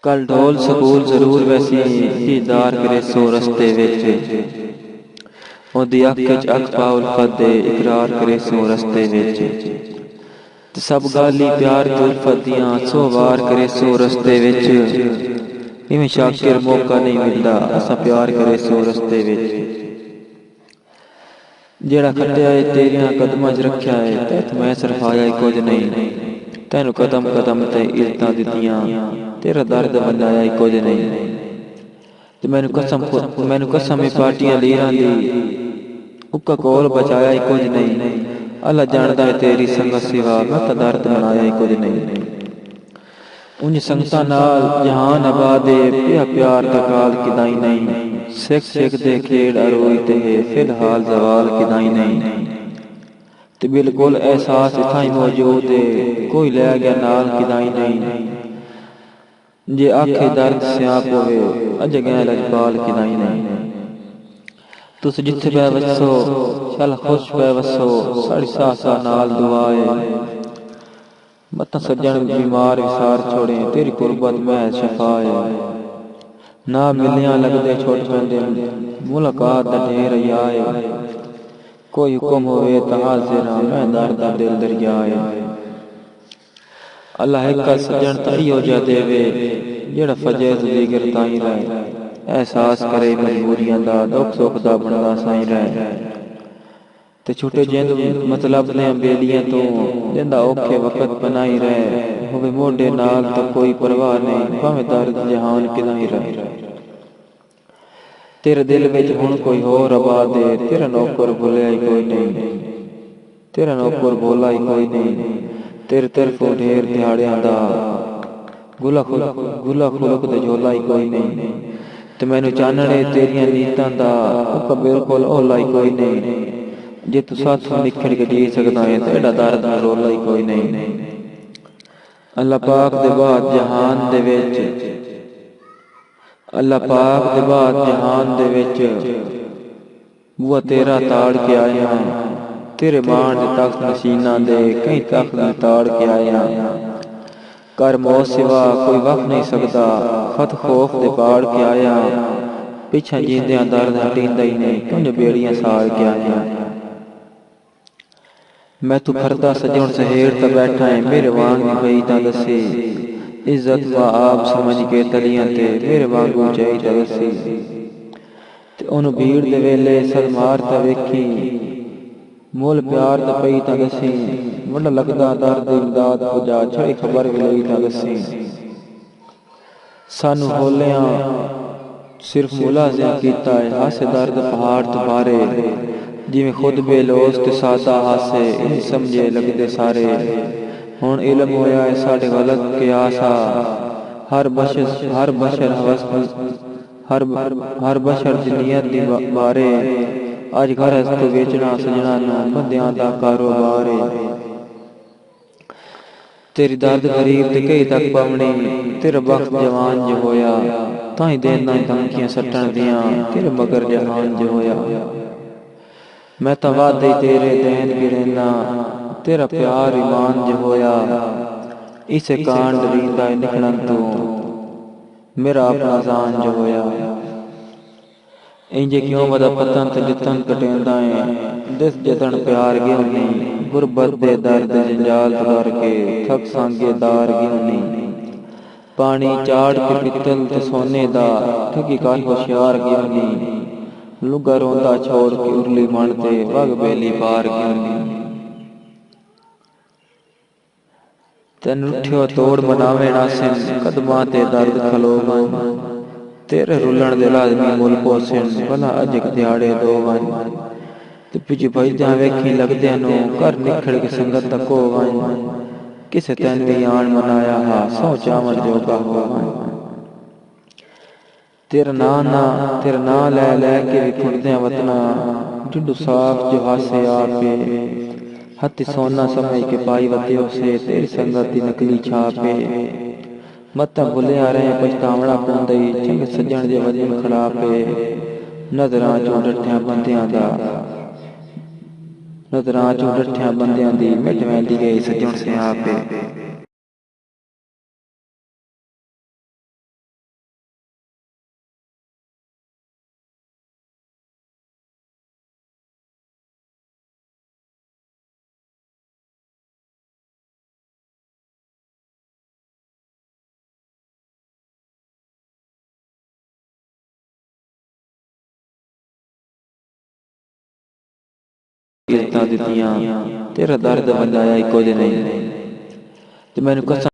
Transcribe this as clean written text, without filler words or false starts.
कल ढोल सकूल जरूर वैसी दीदार करे सो रस्ते विच ओदी अख च अख पाउल फदे इकरार करे सो रस्ते विच ते सब गाली प्यार जुल्फत दियां सो वार करे सो रस्ते विच इवें शाकिर मौका नहीं मिलदा असा प्यार करे सो रस्ते विच जेड़ा खटिया है तेरियां कदमां च रखिया है तैथ मैं सरफाया कुछ नहीं तैनू कदम कदम ते इज्जतां दित्तियां तेरा दर्द वंडाया कुछ नहीं ते मैनू कसम पार्टियां लीरां दी उक्का कोल बचाया कुछ नहीं अल्लाह जानदा है तेरी संगत सिवा मैं तां दर्द मनाया कुछ नहीं उंज संगतां नाल जहान आबादे पिया प्यार दा काल किदाई नहीं सिख सिख दे खेड़ अरोई ते फिलहाल जवाल किदाई नहीं ते बिल्कुल एहसास इथाई मौजूद है कोई लै गया नाल किदाई नहीं जे आखे दर्द स्याप होवे अज गए लजपाल किदाई नहीं तुस जिथे पै वसो चल खुश पै वसो साड़ी सासा नाल दुआए मत सज्जन बीमार विसार छोड़े तेरी कुर्बत में शफाए ना मिलिया लगदे छोट पैंदे मुलाकात दा ढेर आए कोई हुक्म होवे तां हाजिर मैं दर्द दा दिल दरियाए अल्लाह एक सज्जन तां इहो जा देवे जेड़ा फजेज जिगर ताई रहे एहसास करे मजबूरियां दा दुख सुख दा बनदा साई रहे ते छुटे जिंद मतलब ने बेलियां तो जिंदा औखे वक्त बनाई रहे होवे मोढे नाल तो कोई परवाह नहीं भावें दर्द जहान किदाई रहे तेरे दिल विच हुण कोई होर आबाद है तेरा नौकर भुलिया कोई नहीं तेरा नौकर भोला कोई नहीं तेरे तरफों ढेर दिहाड़ियां दा गुला खुलक दे झोला कोई नहीं ते मैनू चानणे तेरियां नीतां दा उका बिल्कुल ओला कोई नहीं जे तू साथों निखड़ के जी सकदा है तेरा दर्द रोला कोई नहीं अल्लाह पाक दे बाद जहान दे विच अल्लाह पाक दे बाद जहान दे विच बुआ तेरा ताड़ के आया तेरे मान दे तख्त नसीना दे कई तख्त ताड़ के आया कर मौत सिवा कोई वक्त नहीं सकदा खत खौफ दे पाड़ के आया पिछा जींदियां दर्द हटींदा ही नहीं कुंज बेड़ियां साड़ के आया मैं तू फरदा सजण सहेड़ ता बैठा है मेरे वांग भई ता दसी इज्जत वा आप समझ के तलियां ते मेरे वांगू चाहिदा दसी ते ओनू भीड़ दे वेले सदमार ता वेखी मोल प्यार दा पई ता दसी वड्डा लगदा दर्द इमदाद पुजा छड़ी खबर विलई ता दसी सानू होलियां सिर्फ मुलाज़िम कीता है हासे दर्द पहाड़ तो बारे जिवें खुद बेलोस ते सादा हासे इन समझे लगदे सारे हुण इल्म होया है साडे गलत कियासा हर बशर दी नियत दी बारे अज घर हस्त वेचना सजना नू बंदियां दा कारोबार तेरी दर्द गरीब ते कई तक पवनी तेरा वक्त जवान जो होया ताई देना धमकियां सट्टन दियां तेरे मगर जहान जो होया मैं तो वादे तेरे दैन गिरेना तेरा प्यार ईमान जो होया इसे कांड रींदा निकलन तो मेरा अपना जान जो होया इंजे क्यों वदा पतन ते जितन कटेंदा है दिस जतन प्यार गियो नहीं गुरबत दे दर्द जंजाल तुर के थक सांगे दार गियो नहीं पानी चाड़ के पित्तल ते सोने दा ठगी कर होशियार गियो नहीं लुगा रोंदा छोड़ के उरली मन ते वग बेली पार गियो तन उठ्यो तोड़ मनावे नासिन कदमां ते दर्द खलो वन तेरे रुलन दे लाजमी मुल पोसिन भला अज दिहाड़े दो वन ते पिछ भजदियां वेखी लगदियां नू कर निखड़ के संगत तको वन किसे तैन भी आन मनाया हा सौ चावल जोगा हो वन तेरा ना लै लै के भी खुड़दे वतना जुडू साफ जो हासे आपे हथ सोना समय के पाई वत्यो से तेरी संगत दी नकली छापे मत भुलिया रहे पछतावना पौंदई चंग सज्जण जे वजन खड़ा पे नजरां चों डठियां बंदियां दी मिट वैंदी गई सज्जण सियापे। ਇੱਜ਼ਤਾਂ ਦਿੱਤੀਆਂ, ਤੇਰਾ ਦਰਦ ਵੰਡਾਇਆ ਈ ਕੁਝ ਨਹੀਂ। ਤੇ ਮੈਨੂੰ ਕਸਮ